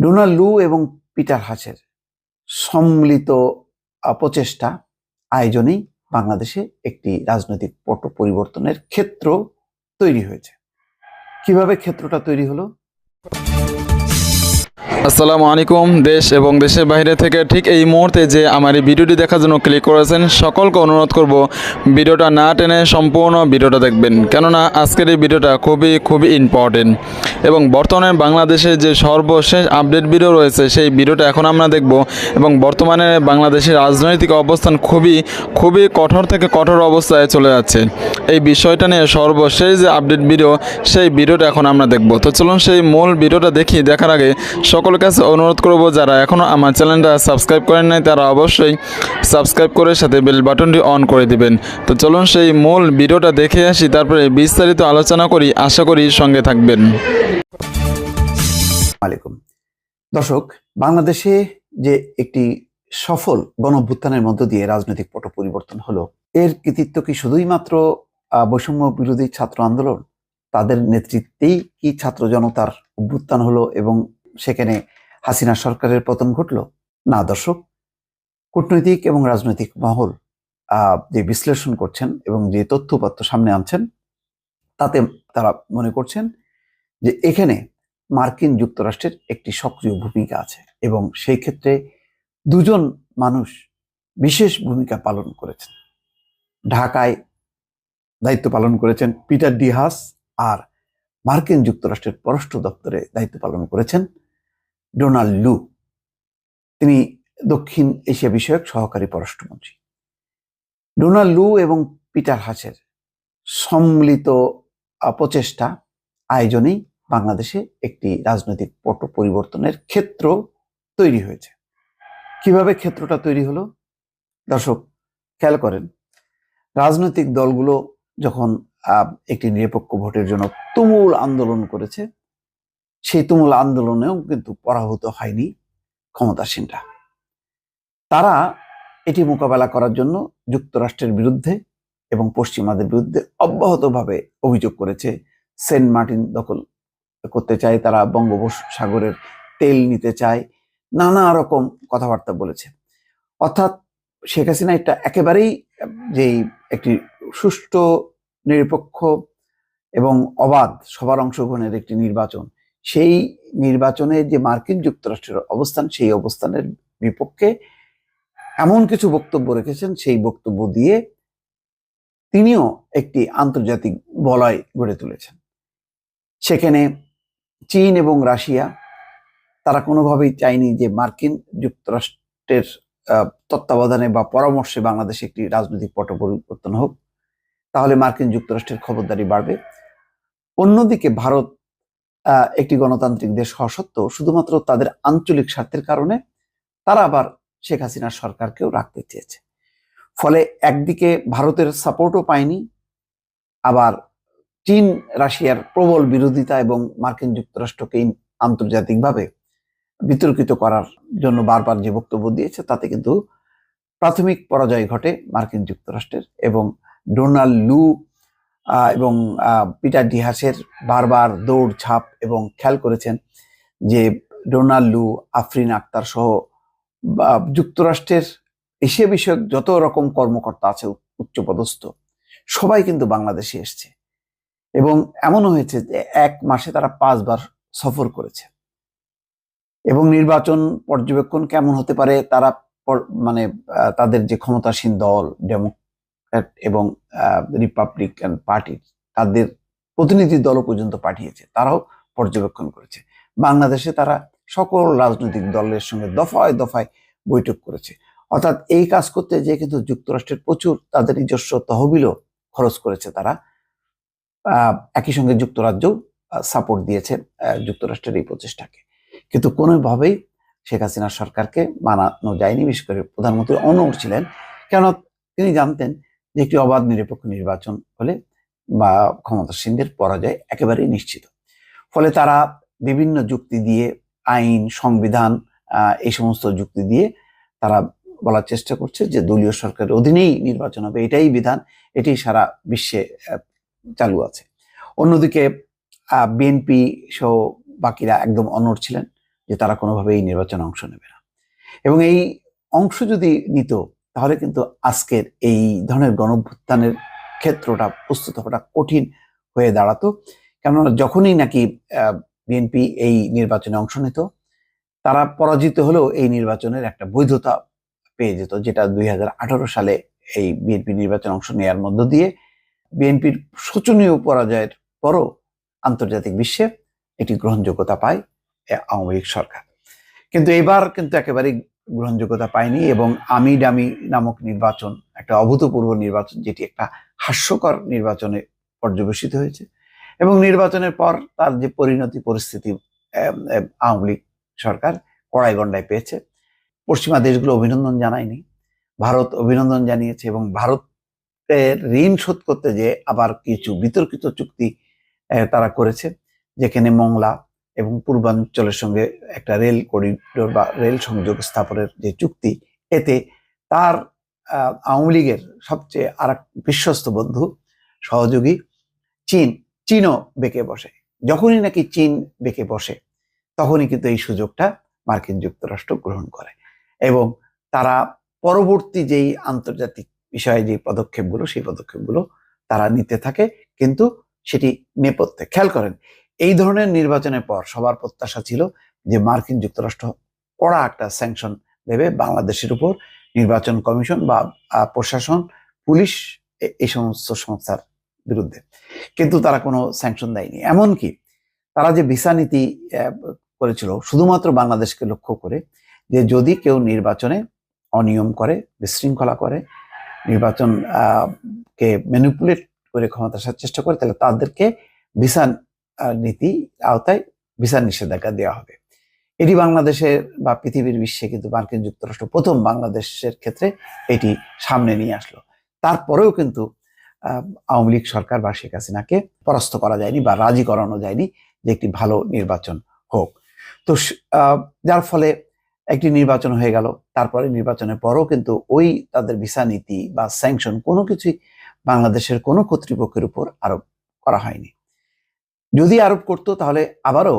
Donald লু এবং Peter হাসের সম্মিলিত প্রচেষ্টা আয়োজনেই বাংলাদেশে একটি রাজনৈতিক পট পরিবর্তনের ক্ষেত্র তৈরি হয়েছে। কিভাবে ক্ষেত্রটা তৈরি হলো? আসসালামু আলাইকুম। দেশ এবং দেশের বাইরে থেকে ঠিক এই মুহূর্তে যে আমার এই ভিডিওটি দেখার জন্য ক্লিক করেছেন সকলকে অনুরোধ করব ভিডিওটা না টেনে সম্পূর্ণ ভিডিওটা দেখবেন, কেননা আজকের এই ভিডিওটা খুবই ইম্পর্টেন্ট এবং বর্তমানে বাংলাদেশের যে সর্বশেষ আপডেট ভিডিও রয়েছে সেই ভিডিওটা এখন আমরা দেখব। এবং বর্তমানে বাংলাদেশের রাজনৈতিক অবস্থান খুবই কঠোর থেকে কঠোর অবস্থায় চলে যাচ্ছে। এই বিষয়টা নিয়ে সর্বশেষ যে আপডেট ভিডিও সেই ভিডিওটা এখন আমরা দেখব। তো চলুন সেই মূল ভিডিওটা দেখার আগে সকলের কাছে অনুরোধ করব, যারা এখনও আমার চ্যানেলটা সাবস্ক্রাইব করেন নাই তারা অবশ্যই সাবস্ক্রাইব করে সাথে বেল বাটনটি অন করে দিবেন। তো চলুন সেই মূল ভিডিওটা দেখে আসি, তারপরে বিস্তারিত আলোচনা করি। আশা করি সঙ্গে থাকবেন। আলাইকুম দর্শক, বাংলাদেশে যে একটি সফল গণঅভ্যুত্থানের মধ্য দিয়ে রাজনৈতিক পট পরিবর্তন হলো, এর কৃতিত্ব কি শুধুই মাত্র বৈষম্য বিরোধী ছাত্র আন্দোলন, তাদের নেতৃত্বেই কি ছাত্র জনতার অভ্যুত্থান হলো এবং সেখানে হাসিনা সরকারের পতন ঘটলো? না দর্শক, কূটনৈতিক এবং রাজনৈতিক মহল যে বিশ্লেষণ করছেন এবং যে তথ্যপত্র সামনে আনছেন তাতে তারা মনে করছেন যে এখানে মার্কিন যুক্তরাষ্ট্রের একটি সক্রিয় ভূমিকা আছে এবং সেই ক্ষেত্রে দুজন মানুষ বিশেষ ভূমিকা পালন করেছেন। ঢাকায় দায়িত্ব পালন করেছেন পিটার ডি হাস, আর মার্কিন যুক্তরাষ্ট্রের পররাষ্ট্র দপ্তরে দায়িত্ব পালন করেছেন ডোনাল্ড লু। তিনি দক্ষিণ এশিয়া বিষয়ক সহকারী পররাষ্ট্রমন্ত্রী। ডোনাল্ড লু এবং পিটার হাসের সম্মিলিত প্রচেষ্টা আয়োজনেই বাংলাদেশে একটি রাজনৈতিক পট পরিবর্তনের ক্ষেত্র তৈরি হয়েছে। কিভাবে ক্ষেত্রটা তৈরি হলো? দর্শক খেয়াল করেন, রাজনৈতিক দলগুলো যখন একটি নিরপেক্ষ ভোটের জন্য তুমুল আন্দোলন করেছে, সেই তুমুল আন্দোলনেও কিন্তু পরাভূত হয়নি ক্ষমতাসীনরা। তারা এটি মোকাবেলা করার জন্য যুক্তরাষ্ট্রের বিরুদ্ধে এবং পশ্চিমাদের বিরুদ্ধে অব্যাহতভাবে অভিযোগ করেছে। সেন্ট মার্টিন দখল করতে চায়, তারা বঙ্গোপসাগরের তেল নিতে চায়, নানা রকম কথাবার্তা বলেছে। অর্থাৎ শেখ হাসিনা এটা একেবারেই যেই একটি সুষ্ঠু, নিরপেক্ষ এবং অবাধ সবার অংশগ্রহণের একটি নির্বাচন, সেই নির্বাচনে যে মার্কিন যুক্তরাষ্ট্রের অবস্থান, সেই অবস্থানের বিপক্ষে এমন কিছু বক্তব্য রেখেছেন, সেই বক্তব্য দিয়ে তিনিও একটি আন্তর্জাতিক বলয় গড়ে তুলেছেন। সেখানে চীন এবং রাশিয়া তারা কোনোভাবেই চায়নি যে মার্কিন যুক্তরাষ্ট্রের তত্ত্বাবধানে বা পরামর্শে বাংলাদেশে একটি রাজনৈতিক পট পরিবর্তন হোক, তাহলে মার্কিন যুক্তরাষ্ট্রের খবরদারি বাড়বে। অন্যদিকে ভারত একটি গণতান্ত্রিক দেশ হওয়া সত্ত্বেও শুধুমাত্র তাদের আঞ্চলিক স্বার্থের কারণে তারা আবার শেখ হাসিনার সরকারকেও রাখতে চেয়েছে। ফলে একদিকে ভারতের সাপোর্টও পায়নি, আবার চীন রাশিয়ার প্রবল বিরোধিতা এবং মার্কিন যুক্তরাষ্ট্রকে আন্তর্জাতিকভাবে বিতর্কিত করার জন্য বারবার যে বক্তব্য দিয়েছে, তাতে কিন্তু প্রাথমিক পরাজয় ঘটে মার্কিন যুক্তরাষ্ট্রের। এবং ডোনাল্ড লু এবং পিটার ডি হাসের বারবার দৌড়ঝাঁপ, এবং খেয়াল করেছেন যে ডোনাল্ড লু, আফরিন আক্তার সহ যুক্তরাষ্ট্রের এশিয়া বিষয়ক যত রকম কর্মকর্তা আছে উচ্চপদস্থ, সবাই কিন্তু বাংলাদেশে এসছে। এবং এমনও হয়েছে যে এক মাসে তারা 5 বার সফর করেছে। এবং নির্বাচন পর্যবেক্ষণ কেমন হতে পারে, তারা মানে তাদের যে ক্ষমতাসীন দল ডেমোক্র্যাট এবং রিপাবলিকান পার্টি, তাদের প্রতিনিধি দলও পর্যন্ত পাঠিয়েছে, তারাও পর্যবেক্ষণ করেছে। বাংলাদেশে তারা সকল রাজনৈতিক দলের সঙ্গে দফায় দফায় বৈঠক করেছে। অর্থাৎ এই কাজ করতে যে কিন্তু যুক্তরাষ্ট্রের প্রচুর তাদের নিজস্ব তহবিলও খরচ করেছে তারা। একই সঙ্গে যুক্তরাজ্যও সাপোর্ট দিয়েছে যুক্তরাষ্ট্রের এই প্রচেষ্টাকে, কিন্তু কোনোভাবেই শেখ হাসিনা সরকারকে মানানো যায়নি। বিশেষ করে প্রধানমন্ত্রী অনড় ছিলেন, কেন তিনি জানতেন যে একটি অবাধ নিরপেক্ষ নির্বাচন হলে বা ক্ষমতাসীনদের পরাজয় একেবারেই নিশ্চিত। ফলে তারা বিভিন্ন যুক্তি দিয়ে, আইন, সংবিধান, এই সমস্ত যুক্তি দিয়ে তারা বলার চেষ্টা করছে যে দলীয় সরকারের অধীনেই নির্বাচন হবে, এটাই বিধান, এটি সারা বিশ্বে চালু আছে। অন্যদিকে বিএনপি সহ বাকিরা একদম অনড় ছিলেন যে তারা কোনোভাবে এই নির্বাচনে অংশ নেবে না, এবং এই অংশ যদি নিত তাহলে কিন্তু আজকের এই ধরনের গণঅভ্যুত্থানের ক্ষেত্রটা প্রস্তুত হওয়াটা কঠিন হয়ে দাঁড়াতো। কেননা যখনই নাকি বিএনপি এই নির্বাচনে অংশ নিত, তারা পরাজিত হলেও এই নির্বাচনের একটা বৈধতা পেয়ে যেত, যেটা 2018 সালে এই বিএনপি নির্বাচনে অংশ নেওয়ার মধ্য দিয়ে বিএনপির শোচনীয় পরাজয়ের পরও আন্তর্জাতিক বিশ্বে এটি গ্রহণযোগ্যতা পায় আওয়ামী লীগ সরকার। কিন্তু এবার কিন্তু একেবারেই গ্রহণযোগ্যতা পায়নি, এবং আমি ডামি নামক নির্বাচন, একটা অভূতপূর্ব নির্বাচন, যেটি একটা হাস্যকর নির্বাচনে পর্যবেসিত হয়েছে, এবং নির্বাচনের পর তার যে পরিণতি পরিস্থিতি আওয়ামী লীগ সরকার কড়াই গন্ডায় পেয়েছে। পশ্চিমা দেশগুলো অভিনন্দন জানায়নি, ভারত অভিনন্দন জানিয়েছে, এবং ভারতের ঋণ শোধ করতে যে আবার কিছু বিতর্কিত চুক্তি তারা করেছে, যেখানে মংলা এবং পূর্বাঞ্চলের সঙ্গে একটা রেল করিডোর বা রেল সংযোগ স্থাপনের যে চুক্তি, এতে তার আওয়ামী লীগের সবচেয়ে আর এক বিশ্বস্ত বন্ধু সহযোগী চীনও বেঁকে বসে। যখনই নাকি চীন বেঁকে বসে তখনই কিন্তু এই সুযোগটা মার্কিন যুক্তরাষ্ট্র গ্রহণ করে, এবং তারা পরবর্তী যেই আন্তর্জাতিক বিষয়ে যে পদক্ষেপগুলো, সেই পদক্ষেপগুলো তারা নিতে থাকে, কিন্তু সেটি নেপথ্যে। খেয়াল করেন, এই ধরনের নির্বাচনের পর সবার প্রত্যাশা ছিল যে মার্কিন যুক্তরাষ্ট্র কড়া একটা স্যাংশন দেবে বাংলাদেশের উপর, নির্বাচন কমিশন বা প্রশাসন, পুলিশ, এই সমস্ত সংস্থার বিরুদ্ধে। কিন্তু তারা কোনো স্যাংশন দেয়নি। এমনকি তারা যে ভিসা নীতি করেছিল শুধুমাত্র বাংলাদেশকে লক্ষ্য করে, যে যদি কেউ নির্বাচনে অনিয়ম করে, বিশৃঙ্খলা করে, নির্বাচন কে ম্যানিপুলেট করে ক্ষমতা আসার চেষ্টা করে, তাহলে তাদেরকে ভিসা নীতি আওতায় ভিসা নিষেধাজ্ঞা দেওয়া হবে। এটি বাংলাদেশের বা পৃথিবীর বিশ্বে কিন্তু মার্কিন যুক্তরাষ্ট্র প্রথম বাংলাদেশের ক্ষেত্রে এটি সামনে নিয়ে আসলো। তারপরেও কিন্তু আওয়ামী লীগ সরকার বা শেখ হাসিনাকে পরাস্ত করা যায়নি বা রাজি করানো যায়নি যে একটি ভালো নির্বাচন হোক। তো যার ফলে একটি নির্বাচন হয়ে গেল। তারপরে নির্বাচনের পরও কিন্তু ওই তাদের ভিসা নীতি বা স্যাংশন কোনো কিছুই বাংলাদেশের কোনো কর্তৃপক্ষের উপর আরোপ করা হয়নি। যদি আরোপ করতো তাহলে আবারও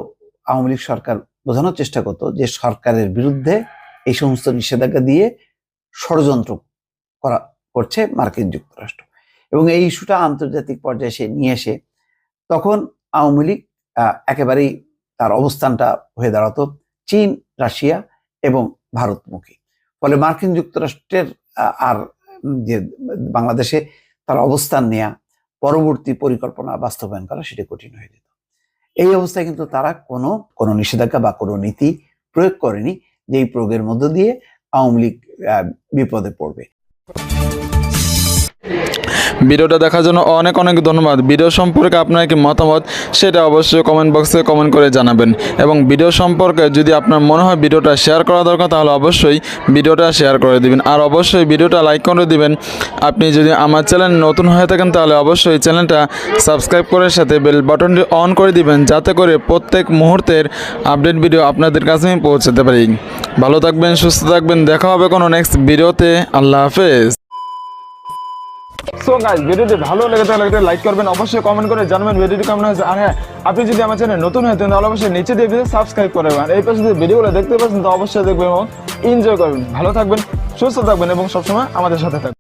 আওয়ামী লীগ সরকার বোঝানোর চেষ্টা করতো যে সরকারের বিরুদ্ধে এই সমস্ত নিষেধাজ্ঞা দিয়ে ষড়যন্ত্র করছে মার্কিন যুক্তরাষ্ট্র, এবং এই ইস্যুটা আন্তর্জাতিক পর্যায়ে সে নিয়ে এসে তখন আওয়ামী লীগ একেবারেই তার অবস্থানটা হয়ে দাঁড়াতো চীন, রাশিয়া এবং ভারতমুখী। ফলে মার্কিন যুক্তরাষ্ট্রের আর যে বাংলাদেশে তার অবস্থান নেয়া, পরবর্তী পরিকল্পনা বাস্তবায়ন করা, সেটা কঠিন হয়ে যেত। এই অবস্থায় কিন্তু তারা কোনো নিষেধাজ্ঞা বা কোনো নীতি প্রয়োগ করেনি, যেই প্রয়োগের মধ্য দিয়ে আওয়ামী লীগ বিপদে পড়বে। ভিডিওটা দেখার জন্য অনেক অনেক ধন্যবাদ। ভিডিও সম্পর্কে আপনার কি মতামত সেটা অবশ্যই কমেন্ট বক্সে কমেন্ট করে জানাবেন, এবং ভিডিও সম্পর্কে যদি আপনার মনে হয় ভিডিওটা শেয়ার করা দরকার তাহলে অবশ্যই ভিডিওটা শেয়ার করে দিবেন, আর অবশ্যই ভিডিওটা লাইক করে দিবেন। আপনি যদি আমার চ্যানেল নতুন হয়ে থাকেন তাহলে অবশ্যই চ্যানেলটা সাবস্ক্রাইব করে সাথে বেল বাটনটি অন করে দিবেন, যাতে করে প্রত্যেক মুহূর্তের আপডেট ভিডিও আপনাদের কাছে আমি পৌঁছাতে পারি। ভালো থাকবেন, সুস্থ থাকবেন, দেখা হবে কোনো নেক্সট ভিডিওতে। আল্লাহ হাফেজ। সো গাইস, ভিডিওটি ভালো লেগে থাকলে লাইক করবেন, অবশ্যই কমেন্ট করে জানাবেন ভিডিওটি কেমন হয়েছে। আর হ্যাঁ, আপনি যদি আমার চ্যানেল নতুন হয়ে থাকেন তাহলে অবশ্যই নিচে দিয়ে সাবস্ক্রাইব করবেন। এই পাশে যদি ভিডিওগুলো দেখতে পাচ্ছেন তো অবশ্যই দেখবেন এবং এনজয় করবেন। ভালো থাকবেন, সুস্থ থাকবেন এবং সবসময় আমাদের সাথে থাকবেন।